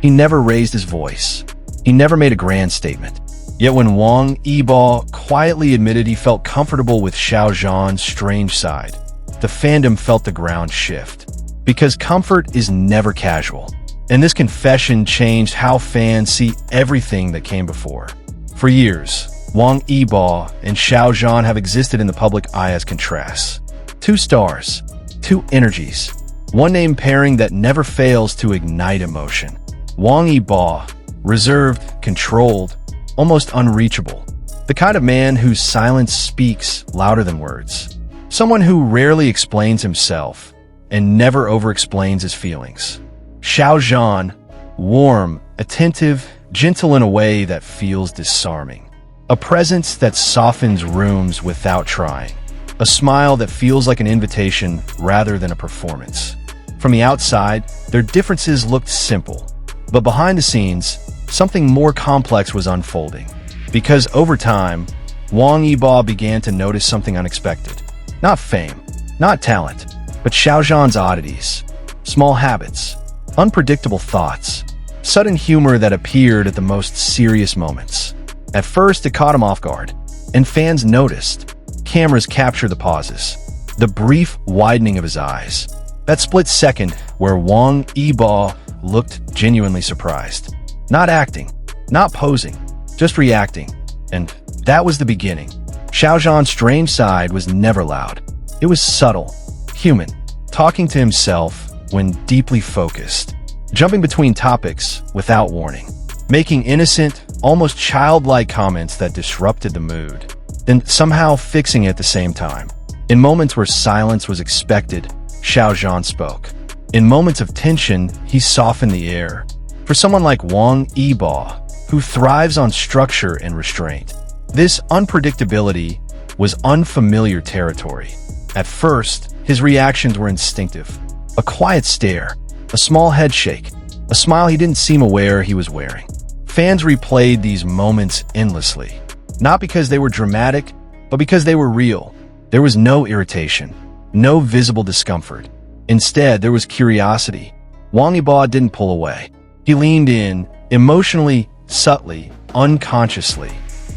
He never raised his voice. He never made a grand statement. Yet when Wang Yibo quietly admitted he felt comfortable with Xiao Zhan's strange side, the fandom felt the ground shift. Because comfort is never casual. And this confession changed how fans see everything that came before. For years, Wang Yibo and Xiao Zhan have existed in the public eye as contrasts. Two stars, two energies, one name pairing that never fails to ignite emotion. Wang Yibo, reserved, controlled, almost unreachable. The kind of man whose silence speaks louder than words. Someone who rarely explains himself and never over-explains his feelings. Xiao Zhan, warm, attentive, gentle in a way that feels disarming. A presence that softens rooms without trying. A smile that feels like an invitation rather than a performance. From the outside, their differences looked simple. But behind the scenes, something more complex was unfolding. Because over time, Wang Yibo began to notice something unexpected. Not fame, not talent, but Xiao Zhan's oddities. Small habits, unpredictable thoughts, sudden humor that appeared at the most serious moments. At first, it caught him off guard, and fans noticed. Cameras captured the pauses, the brief widening of his eyes. That split second where Wang Yibo looked genuinely surprised. Not acting, not posing, just reacting. And that was the beginning. Xiao Zhan's strange side was never loud. It was subtle, human, talking to himself when deeply focused, jumping between topics without warning, making innocent, almost childlike comments that disrupted the mood, then somehow fixing it at the same time. In moments where silence was expected, Xiao Zhan spoke. In moments of tension, he softened the air. For someone like Wang Yibo, who thrives on structure and restraint, this unpredictability was unfamiliar territory. At first, his reactions were instinctive. A quiet stare, a small head shake, a smile he didn't seem aware he was wearing. Fans replayed these moments endlessly. Not because they were dramatic, but because they were real. There was no irritation, no visible discomfort. Instead, there was curiosity. Wang Yibo didn't pull away. He leaned in, emotionally, subtly, unconsciously.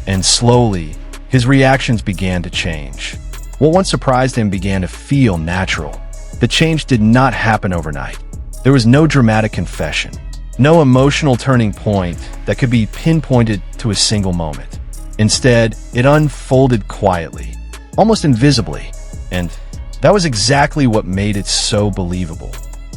And slowly, his reactions began to change. What once surprised him began to feel natural. The change did not happen overnight. There was no dramatic confession, no emotional turning point that could be pinpointed to a single moment. Instead, it unfolded quietly, almost invisibly, and that was exactly what made it so believable.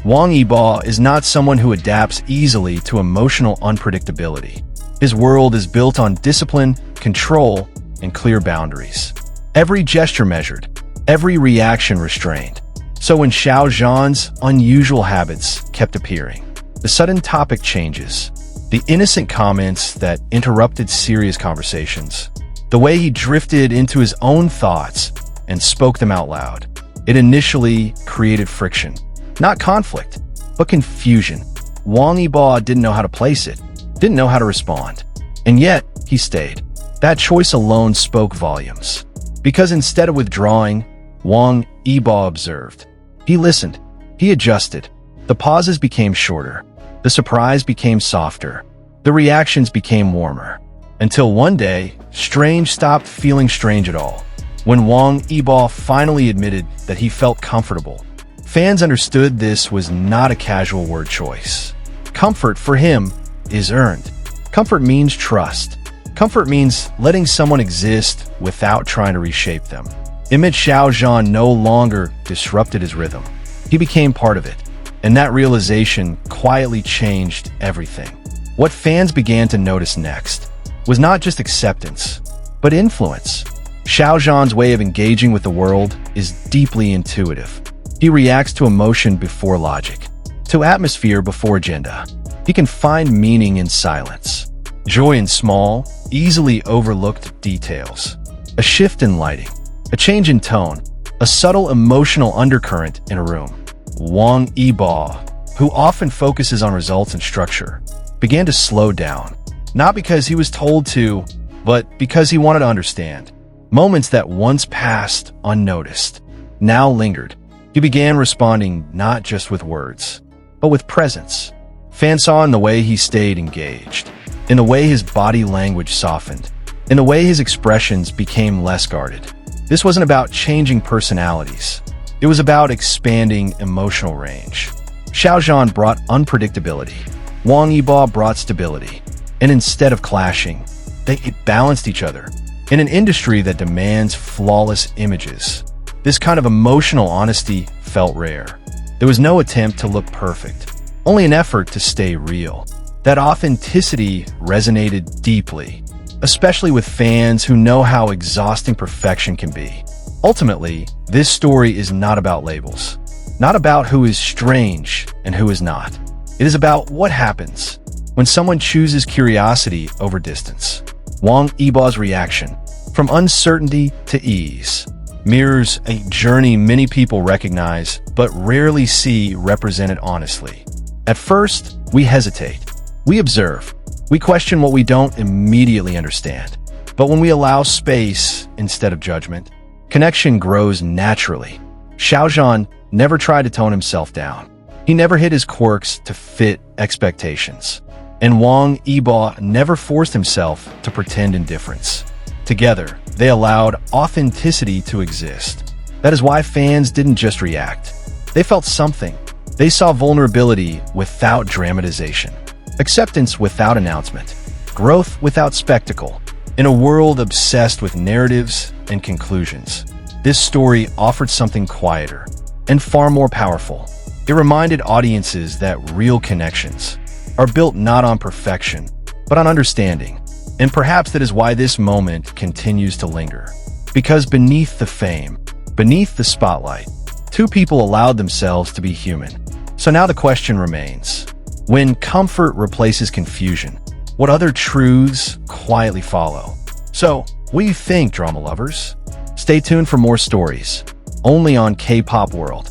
Wang Yibo is not someone who adapts easily to emotional unpredictability. His world is built on discipline, control, and clear boundaries. Every gesture measured, every reaction restrained. So when Xiao Zhan's unusual habits kept appearing, the sudden topic changes, the innocent comments that interrupted serious conversations, the way he drifted into his own thoughts and spoke them out loud, it initially created friction. Not conflict, but confusion. Wang Yibo didn't know how to place it, didn't know how to respond. And yet, he stayed. That choice alone spoke volumes. Because instead of withdrawing, Wang Yibo observed. He listened. He adjusted. The pauses became shorter. The surprise became softer. The reactions became warmer. Until one day, strange stopped feeling strange at all. When Wang Yibo finally admitted that he felt comfortable, fans understood this was not a casual word choice. Comfort, for him, is earned. Comfort means trust. Comfort means letting someone exist without trying to reshape them. It meant Xiao Zhan no longer disrupted his rhythm. He became part of it, and that realization quietly changed everything. What fans began to notice next was not just acceptance, but influence. Xiao Zhan's way of engaging with the world is deeply intuitive. He reacts to emotion before logic, to atmosphere before agenda. He can find meaning in silence, joy in small, easily overlooked details, a shift in lighting, a change in tone, a subtle emotional undercurrent in a room. Wang Yibo, who often focuses on results and structure, began to slow down, not because he was told to, but because he wanted to understand. Moments that once passed unnoticed now lingered. He began responding not just with words, but with presence. Fans saw in the way he stayed engaged, in the way his body language softened, in the way his expressions became less guarded. This wasn't about changing personalities. It was about expanding emotional range. Xiao Zhan brought unpredictability. Wang Yibo brought stability. And instead of clashing, they balanced each other. In an industry that demands flawless images, this kind of emotional honesty felt rare. There was no attempt to look perfect, only an effort to stay real. That authenticity resonated deeply, especially with fans who know how exhausting perfection can be. Ultimately, this story is not about labels, not about who is strange and who is not. It is about what happens when someone chooses curiosity over distance. Wang Yibo's reaction, from uncertainty to ease, mirrors a journey many people recognize but rarely see represented honestly. At first, we hesitate. We observe. We question what we don't immediately understand. But when we allow space instead of judgment, connection grows naturally. Xiao Zhan never tried to tone himself down. He never hid his quirks to fit expectations. And Wang Yibo never forced himself to pretend indifference. Together, they allowed authenticity to exist. That is why fans didn't just react. They felt something. They saw vulnerability without dramatization, acceptance without announcement, growth without spectacle. In a world obsessed with narratives and conclusions, this story offered something quieter and far more powerful. It reminded audiences that real connections are built not on perfection, but on understanding. And perhaps that is why this moment continues to linger. Because beneath the fame, beneath the spotlight, two people allowed themselves to be human. So now the question remains, when comfort replaces confusion, what other truths quietly follow? So, what do you think, drama lovers? Stay tuned for more stories, only on K-Pop World.